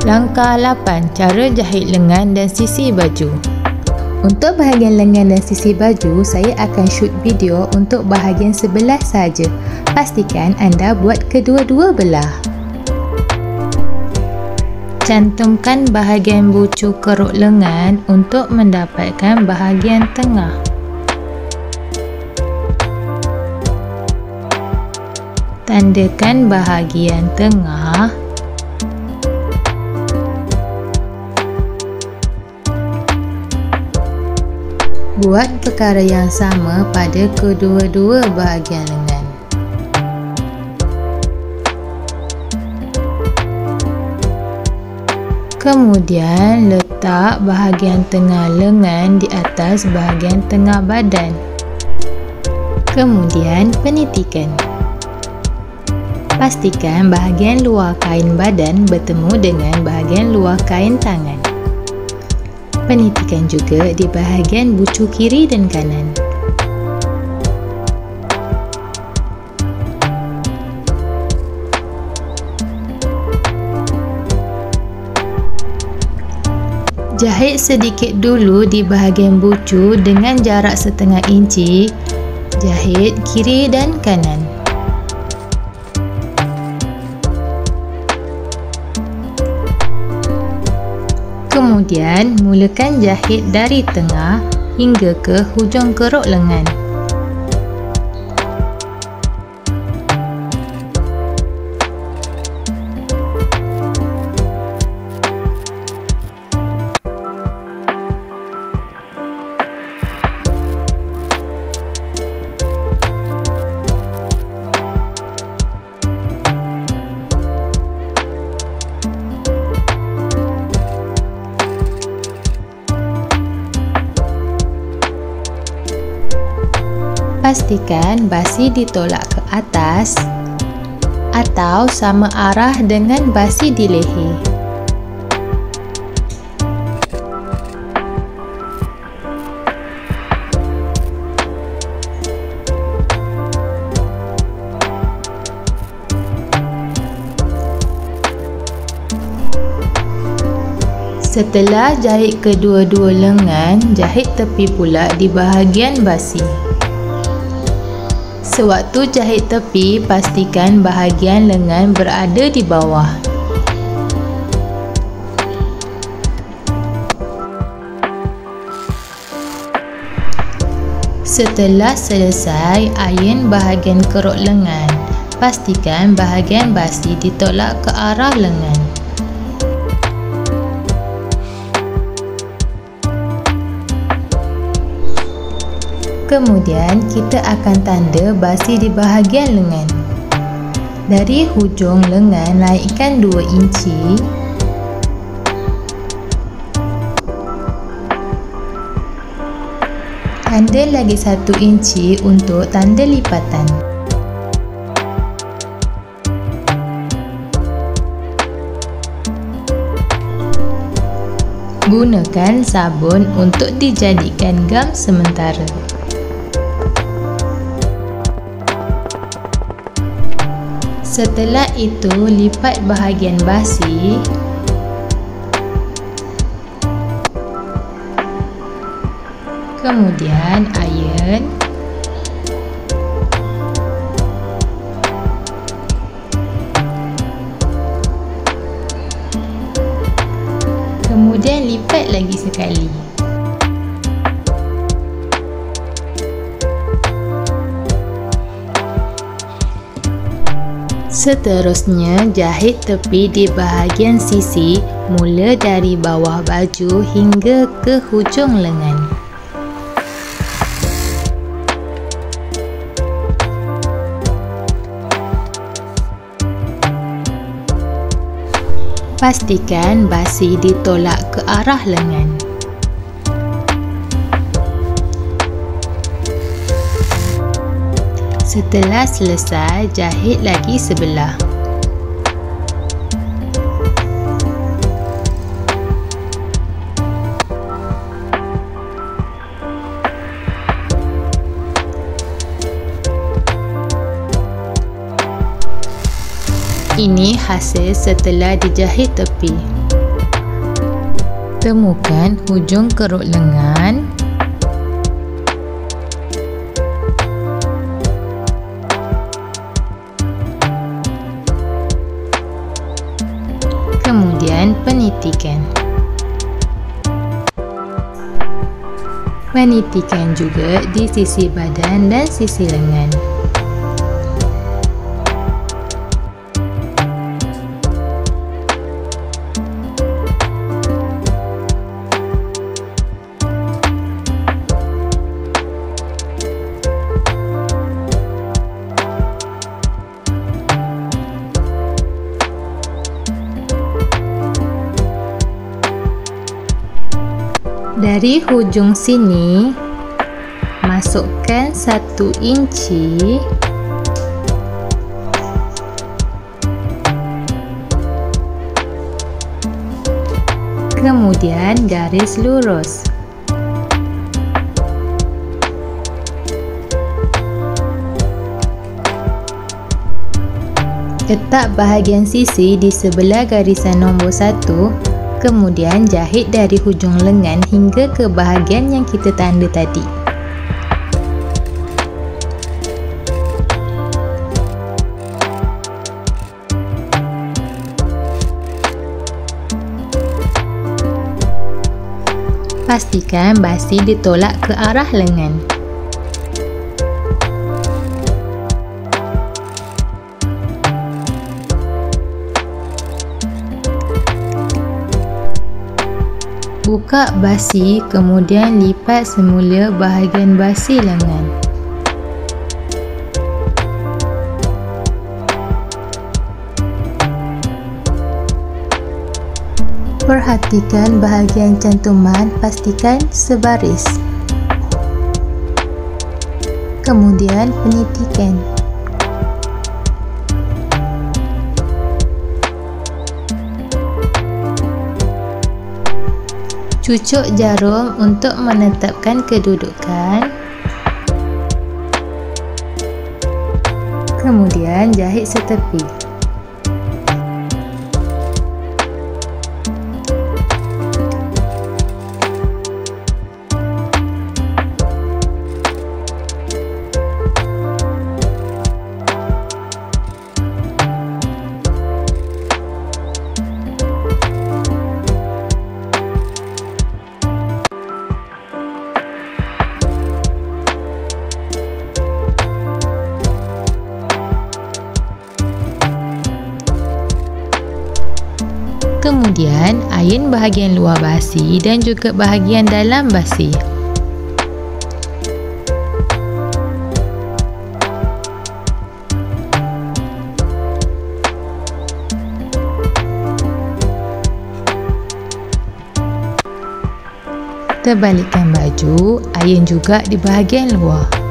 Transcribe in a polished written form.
Langkah 8. Cara jahit lengan dan sisi baju. Untuk bahagian lengan dan sisi baju, saya akan shoot video untuk bahagian sebelah saja. Pastikan anda buat kedua-dua belah. Cantumkan bahagian bucu keruk lengan untuk mendapatkan bahagian tengah. Tandakan bahagian tengah. Buat perkara yang sama pada kedua-dua bahagian lengan. Kemudian letak bahagian tengah lengan di atas bahagian tengah badan. Kemudian penitikan. Pastikan bahagian luar kain badan bertemu dengan bahagian luar kain tangan. Penitikan juga di bahagian bucu kiri dan kanan. Jahit sedikit dulu di bahagian bucu dengan jarak setengah inci. Jahit kiri dan kanan. Kemudian, mulakan jahit dari tengah hingga ke hujung keruk lengan. Pastikan basi ditolak ke atas atau sama arah dengan basi di leher. Setelah jahit kedua-dua lengan, jahit tepi pula di bahagian basi. Sewaktu jahit tepi, pastikan bahagian lengan berada di bawah. Setelah selesai, iron bahagian keruk lengan. Pastikan bahagian basi ditolak ke arah lengan. Kemudian, kita akan tanda basi di bahagian lengan. Dari hujung lengan, naikkan 2 inci. Tanda lagi 1 inci untuk tanda lipatan. Gunakan sabun untuk dijadikan gam sementara. Setelah itu, lipat bahagian basi. Kemudian iron. Kemudian lipat lagi sekali. Seterusnya, jahit tepi di bahagian sisi mula dari bawah baju hingga ke hujung lengan. Pastikan basi ditolak ke arah lengan. Setelah selesai, jahit lagi sebelah. Ini hasil setelah dijahit tepi. Temukan hujung keruk lengan. Kemudian penitikan. Penitikan juga di sisi badan dan sisi lengan. Dari hujung sini, masukkan 1 inci. Kemudian garis lurus. Letak bahagian sisi di sebelah garisan nombor 1. Kemudian jahit dari hujung lengan hingga ke bahagian yang kita tanda tadi. Pastikan basi ditolak ke arah lengan. Buka basi, kemudian lipat semula bahagian basi lengan. Perhatikan bahagian cantuman, pastikan sebaris. Kemudian penitikan. Cucuk jarum untuk menetapkan kedudukan. Kemudian jahit setepi. Kemudian, ayun bahagian luar basi dan juga bahagian dalam basi. Terbalikkan baju, ayun juga di bahagian luar.